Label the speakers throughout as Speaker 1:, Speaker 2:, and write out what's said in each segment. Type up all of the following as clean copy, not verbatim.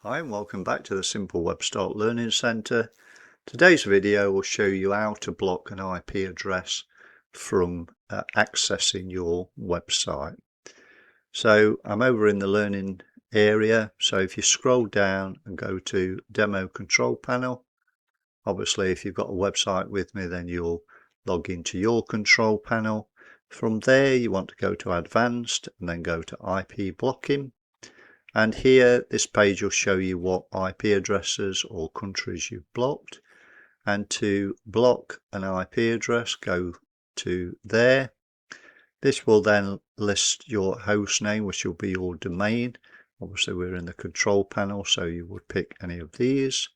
Speaker 1: Hi and welcome back to the Simple Web Start Learning Centre. Today's video will show you how to block an IP address from accessing your website. So I'm over in the learning area, so if you scroll down and go to Demo Control Panel, obviously if you've got a website with me then you'll log into your control panel. From there you want to go to Advanced and then go to IP Blocking. And here, this page will show you what IP addresses or countries you've blocked. And to block an IP address, go to there. This will then list your host name, which will be your domain. Obviously, we're in the control panel, so you would pick any of these.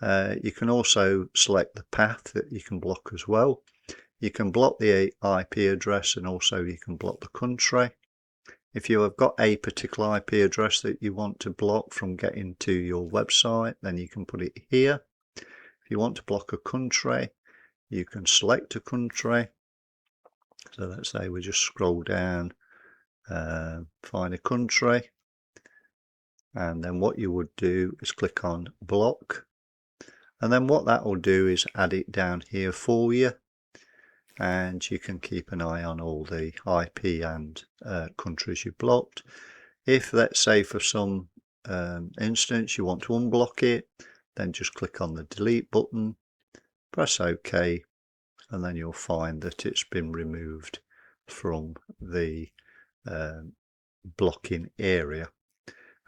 Speaker 1: You can also select the path that you can block as well. You can block the IP address and also you can block the country. If you have got a particular IP address that you want to block from getting to your website, then you can put it here. If you want to block a country, you can select a country. So let's say we just scroll down, find a country. And then what you would do is click on block. And then what that will do is add it down here for you. And you can keep an eye on all the IP and countries you blocked. If, let's say, for some instance you want to unblock it, then just click on the delete button, press OK, and then you'll find that it's been removed from the blocking area.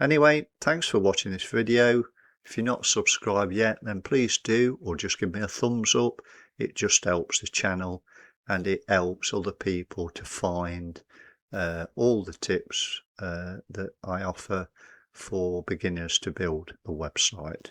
Speaker 1: Anyway, thanks for watching this video. If you're not subscribed yet, then please do, or just give me a thumbs up. It just helps the channel and it helps other people to find all the tips that I offer for beginners to build a website.